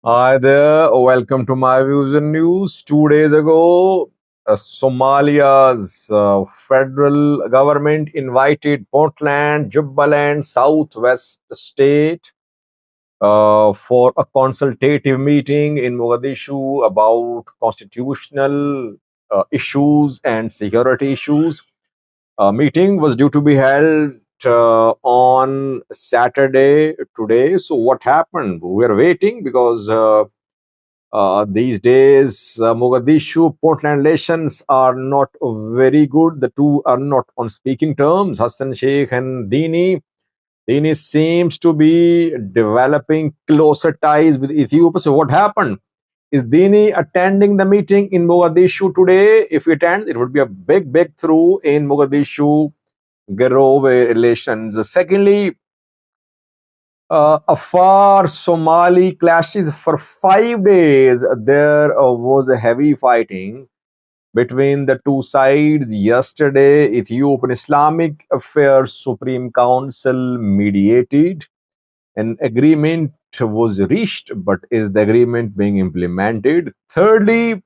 Hi there, welcome to my views and news. 2 days ago, Somalia's federal government invited Puntland, Jubaland, Southwest State for a consultative meeting in Mogadishu about constitutional issues and security issues. Meeting was due to be held on Saturday today. So what happened? We are waiting because these days, Mogadishu Puntland relations are not very good. The two are not on speaking terms. Hassan Sheikh and Dini. Dini seems to be developing closer ties with Ethiopia. So, what happened? Is Dini attending the meeting in Mogadishu today? If he attends, it would be a big breakthrough in Mogadishu Garowe relations. Secondly, Afar Somali clashes for 5 days. There was a heavy fighting between the two sides. Yesterday, Ethiopian Islamic Affairs Supreme Council mediated. An agreement was reached, but is the agreement being implemented? Thirdly,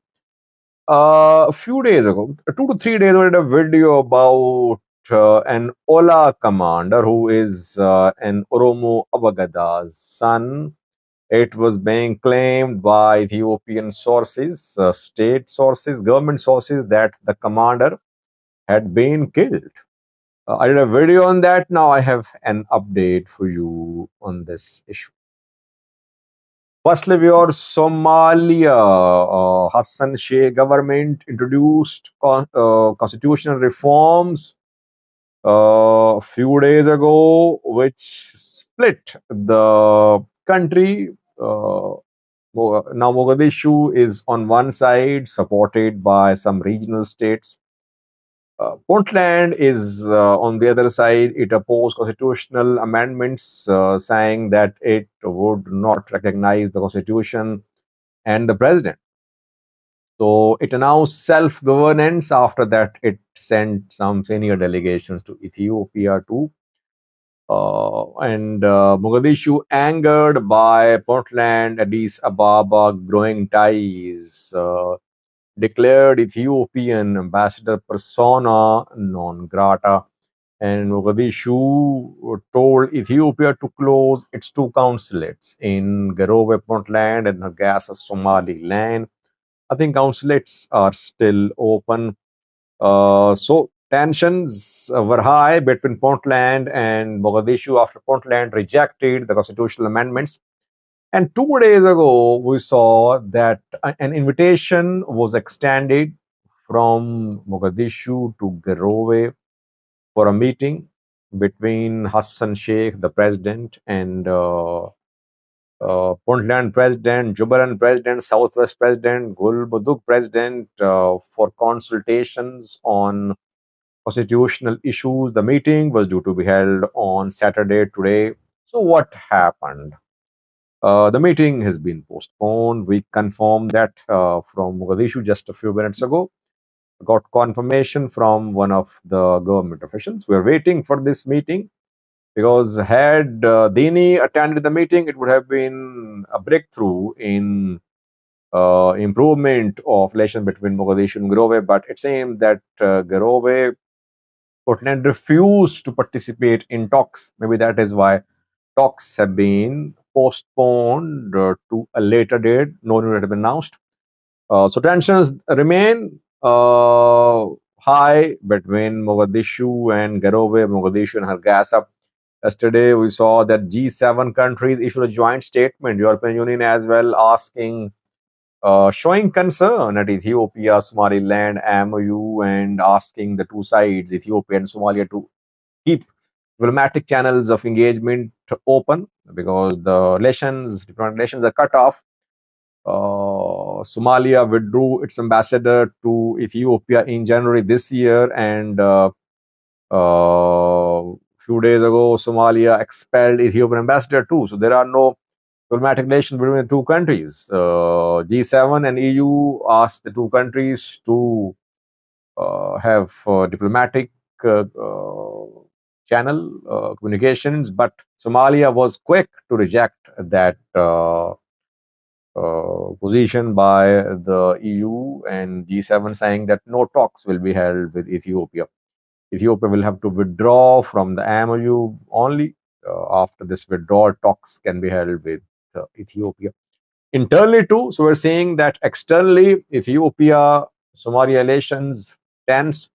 a few days ago, 2 to 3 days ago, I did a video about an OLA commander who is an Oromo Abagada's son. It was being claimed by Ethiopian sources, state sources, government sources, that the commander had been killed. I did a video on that. Now I have an update for you on this issue. Firstly, your Somalia Hassan Sheikh government introduced constitutional reforms a few days ago, which split the country. Now Mogadishu is on one side, supported by some regional states. Puntland is on the other side. It opposed constitutional amendments, saying that it would not recognize the constitution and the president. So it announced self-governance. After that, it sent some senior delegations to Ethiopia too. And Mogadishu, angered by Puntland, Addis Ababa growing ties, declared Ethiopian ambassador persona non grata. And Mogadishu told Ethiopia to close its two consulates in Garowe, Puntland, and Hargeisa, Somaliland. I think consulates are still open. So tensions were high between Puntland and Mogadishu after Puntland rejected the constitutional amendments. And 2 days ago, we saw that an invitation was extended from Mogadishu to Garowe for a meeting between Hassan Sheikh, the president, and Puntland president, Jubaland president, Southwest president, Gulbuduk president, for consultations on constitutional issues. The meeting was due to be held on Saturday today. So, what happened? The meeting has been postponed. We confirmed that from Mogadishu just a few minutes ago. Got confirmation from one of the government officials. We are waiting for this meeting because had Dini attended the meeting, it would have been a breakthrough in improvement of relation between Mogadishu and Garowe. But it seems that Garowe, Puntland refused to participate in talks. Maybe that is why talks have been postponed to a later date. No new date has been announced. So tensions remain high between Mogadishu and Garowe, Mogadishu and Hargeisa. Yesterday, we saw that G7 countries issued a joint statement, European Union as well, asking, showing concern at Ethiopia, Somaliland, MOU, and asking the two sides, Ethiopia and Somalia, to keep diplomatic channels of engagement open because the diplomatic relations are cut off. Somalia withdrew its ambassador to Ethiopia in January this year, and few days ago, Somalia expelled Ethiopian ambassador too. So there are no diplomatic relations between the two countries. G7 and EU asked the two countries to have diplomatic channel communications, but Somalia was quick to reject that position by the EU and G7 saying that no talks will be held with Ethiopia. Ethiopia will have to withdraw from the MOU only. After this withdrawal, talks can be held with Ethiopia. Internally, too, so we're saying that externally, Ethiopia Somalia relations tense,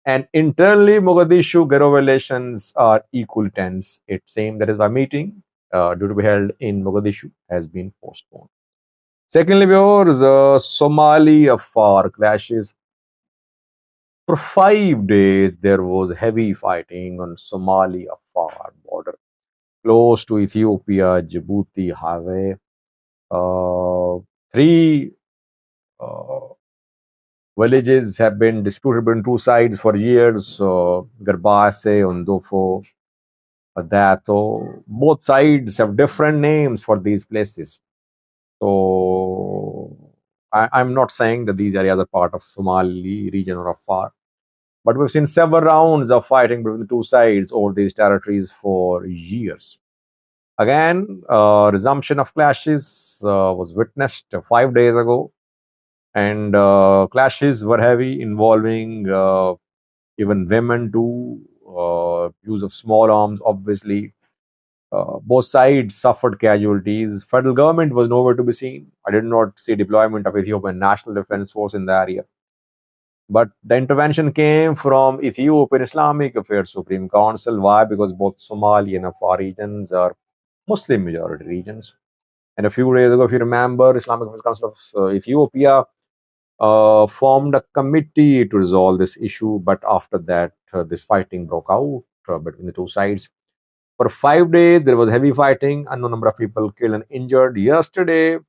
and internally, Mogadishu Garo relations are equal tense. It seems that is why meeting due to be held in Mogadishu has been postponed. Secondly, viewers, Somali Afar clashes. For 5 days, there was heavy fighting on Somali Afar border, close to Ethiopia Djibouti highway. Three uh, villages have been disputed between two sides for years. So, Garbase, Ondofo, Dato. Both sides have different names for these places. So, I'm not saying that these areas are part of Somali region or Afar. But we've seen several rounds of fighting between the two sides over these territories for years. Again, resumption of clashes was witnessed 5 days ago, and clashes were heavy, involving even women too, use of small arms, obviously. Both sides suffered casualties. Federal government was nowhere to be seen. I did not see deployment of Ethiopian National Defense Force in the area. But the intervention came from Ethiopian Islamic Affairs Supreme Council. Why? Because both Somali and Afar regions are Muslim majority regions. And a few days ago, if you remember, Islamic Affairs Council of Ethiopia formed a committee to resolve this issue. But after that, this fighting broke out between the two sides. For 5 days, there was heavy fighting, unknown number of people killed and injured. Yesterday,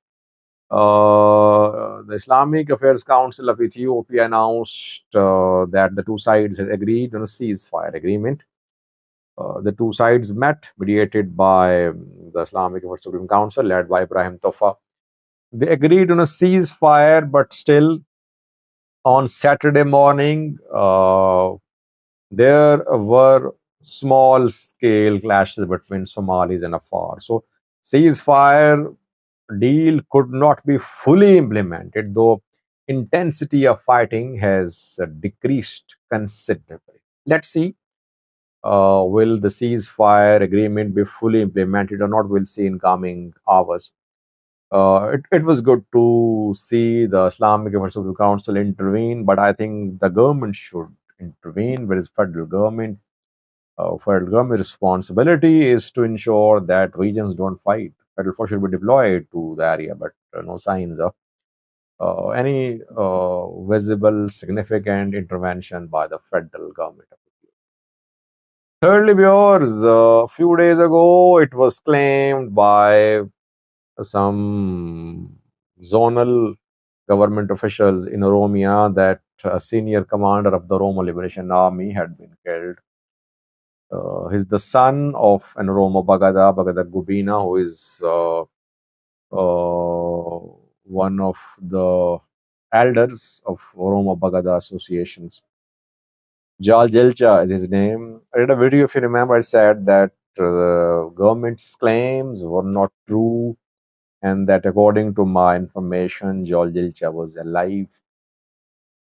the Islamic Affairs Council of Ethiopia announced that the two sides had agreed on a ceasefire agreement. The two sides met, mediated by the Islamic Affairs Supreme Council, led by Ibrahim Tofa. They agreed on a ceasefire, but still, on Saturday morning, there were small scale clashes between Somalis and Afar. So, ceasefire deal could not be fully implemented, though intensity of fighting has decreased considerably. Let's see, will the ceasefire agreement be fully implemented or not? We'll see in coming hours. It was good to see the Islamic Affairs Council intervene, but I think the government should intervene, whereas federal government. Federal government responsibility is to ensure that regions don't fight. Federal force should be deployed to the area, but no signs of any visible significant intervention by the federal government. Thirdly, viewers, a few days ago, it was claimed by some zonal government officials in Oromia that a senior commander of the Oromo Liberation Army had been killed. He's the son of an Oromo Bagada Gubina, who is one of the elders of Oromo Bagada associations. Jal Jelcha is his name. I did a video, if you remember, I said that the government's claims were not true, and that according to my information, Jal Jelcha was alive.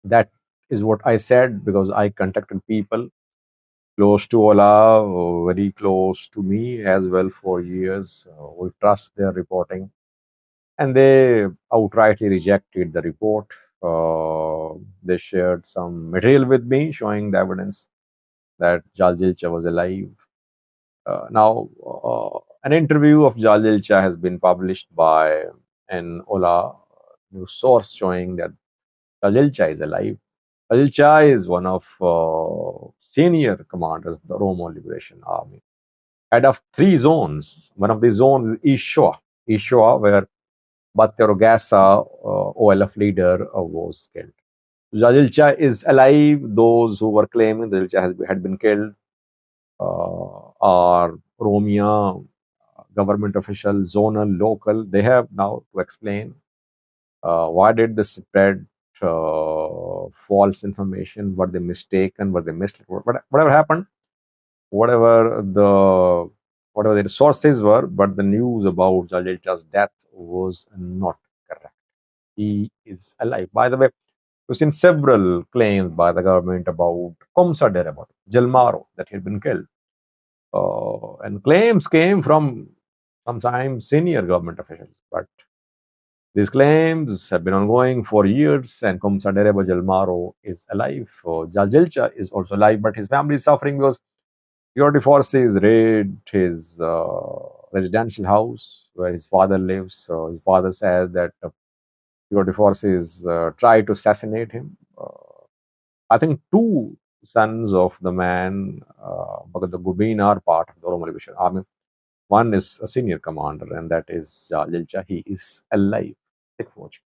That is what I said because I contacted people close to OLA, very close to me as well for years. We trust their reporting. And they outrightly rejected the report. They shared some material with me showing the evidence that Jaljilcha was alive. Now, an interview of Jaljilcha has been published by an OLA news source showing that Jaljilcha is alive. Jaljilcha is one of senior commanders of the Oromo Liberation Army. Head of 3 zones. One of the zones is Ishoa, where Batterogasa, OLF leader, was killed. Jalilcha is alive. Those who were claiming that Jalilcha had been killed are Romia, government officials, zonal, local. They have now to explain why did this spread false information, were they mistaken, were they misled, whatever happened, whatever the whatever the sources were, but the news about Jalilcha's death was not correct. He is alive. By the way, we've seen several claims by the government about Komsa Dereba, Jalmaro, that he had been killed. And claims came from sometimes senior government officials, but these claims have been ongoing for years, and Komsa Dereba Jalmaro is alive. Jalilcha is also alive, but his family is suffering because security forces raid his residential house where his father lives. His father said that security forces tried to assassinate him. I think two sons of the man, the Gubin, are part of the Oromo Liberation Army. One is a senior commander, and that is Jalilcha. He is alive. Thank you for watching.